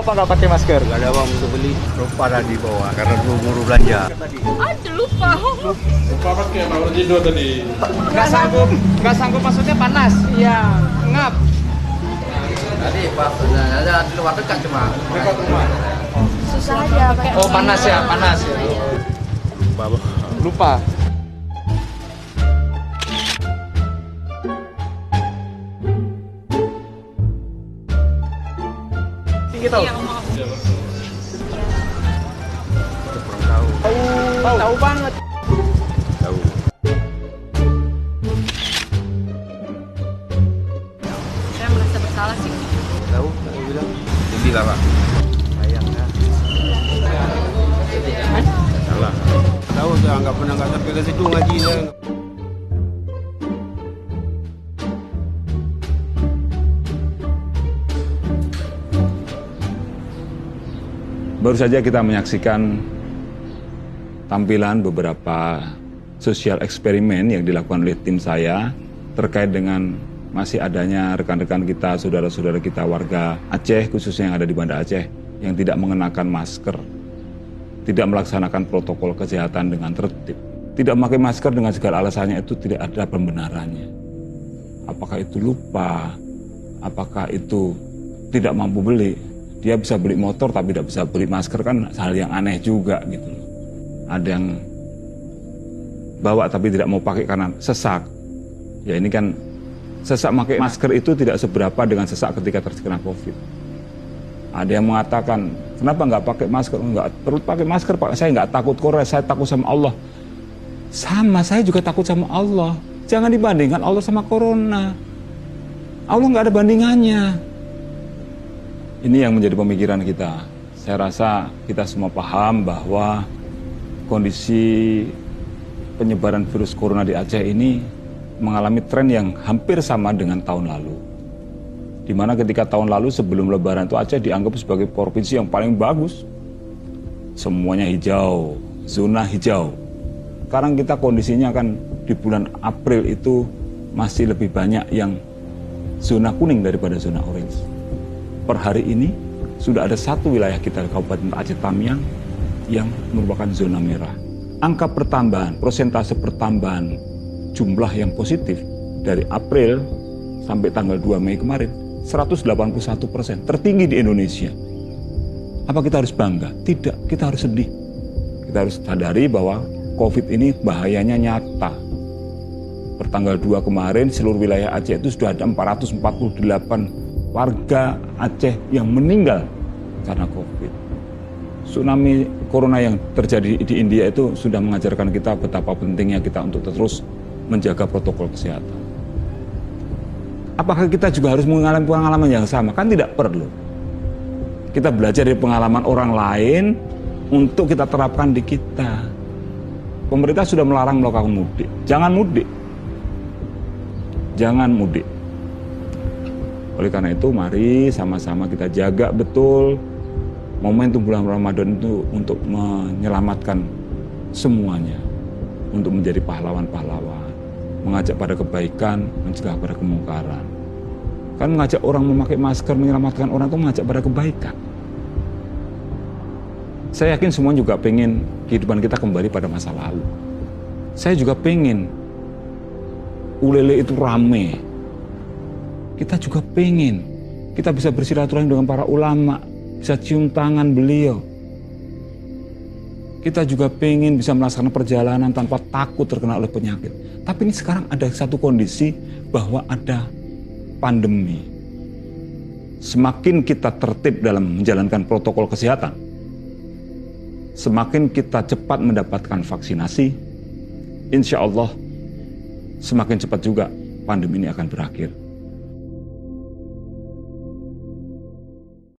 Bapak nggak pakai masker? Gak ada uang untuk beli, lupa dah dibawa karena buru-buru belanja. Aduh, lupa. Lupa pakai baru tidur tadi. Nggak sanggup maksudnya panas? Iya. Ngap. Tadi Pak, ada di luar dekat cuma. Dekat rumah. Susah aja pakai. Oh panas ya. Lupa. Tinggi tau? Iya, maaf. Kurang tahu. Tahu banget. Tahu. Saya merasa bersalah sih. Tahu? Tahu bilang. Jadi lah Pak. Sayang ya. Salah. Tahu tuh nggak pernah nggak sampai ke situ ngajinya. Baru saja kita menyaksikan tampilan beberapa sosial eksperimen yang dilakukan oleh tim saya terkait dengan masih adanya rekan-rekan kita, saudara-saudara kita warga Aceh, khususnya yang ada di Banda Aceh, yang tidak mengenakan masker, tidak melaksanakan protokol kesehatan dengan tertib. Tidak memakai masker dengan segala alasannya itu tidak ada pembenarannya. Apakah itu lupa, apakah itu tidak mampu beli. Dia bisa beli motor tapi tidak bisa beli masker, kan hal yang aneh juga gitu loh. Ada yang bawa tapi tidak mau pakai karena sesak. Ya ini kan sesak pakai masker itu tidak seberapa dengan sesak ketika terkena COVID. Ada yang mengatakan, kenapa nggak pakai masker? Nggak perlu pakai masker Pak, saya nggak takut corona, saya takut sama Allah. Sama, saya juga takut sama Allah. Jangan dibandingkan Allah sama corona. Allah nggak ada bandingannya. Ini yang menjadi pemikiran kita. Saya rasa kita semua paham bahwa kondisi penyebaran virus corona di Aceh ini mengalami tren yang hampir sama dengan tahun lalu. Di mana ketika tahun lalu sebelum Lebaran itu Aceh dianggap sebagai provinsi yang paling bagus. Semuanya hijau, zona hijau. Sekarang kita kondisinya kan di bulan April itu masih lebih banyak yang zona kuning daripada zona orange. Per hari ini sudah ada satu wilayah kita di Kabupaten Aceh Tamiang yang merupakan zona merah. Angka pertambahan, persentase pertambahan jumlah yang positif dari April sampai tanggal 2 Mei kemarin 181%, tertinggi di Indonesia. Apa kita harus bangga? Tidak, kita harus sedih. Kita harus sadari bahwa COVID ini bahayanya nyata. Pertanggal 2 kemarin seluruh wilayah Aceh itu sudah ada 448 warga Aceh yang meninggal karena COVID. Tsunami corona yang terjadi di India itu sudah mengajarkan kita betapa pentingnya kita untuk terus menjaga protokol kesehatan. Apakah kita juga harus mengalami pengalaman yang sama? Kan tidak perlu. Kita belajar dari pengalaman orang lain untuk kita terapkan di kita. Pemerintah sudah melarang melakukan mudik. Jangan mudik. Jangan mudik. Oleh karena itu, mari sama-sama kita jaga betul momentum bulan Ramadan itu untuk menyelamatkan semuanya, untuk menjadi pahlawan-pahlawan, mengajak pada kebaikan, mencegah pada kemungkaran. Kan mengajak orang memakai masker, menyelamatkan orang itu mengajak pada kebaikan. Saya yakin semua juga pengen kehidupan kita kembali pada masa lalu. Saya juga pengen Ulele itu rame. Kita juga pengen kita bisa bersilaturahmi dengan para ulama, bisa cium tangan beliau. Kita juga pengen bisa melaksanakan perjalanan tanpa takut terkena oleh penyakit. Tapi ini sekarang ada satu kondisi bahwa ada pandemi. Semakin kita tertib dalam menjalankan protokol kesehatan, semakin kita cepat mendapatkan vaksinasi, insya Allah semakin cepat juga pandemi ini akan berakhir.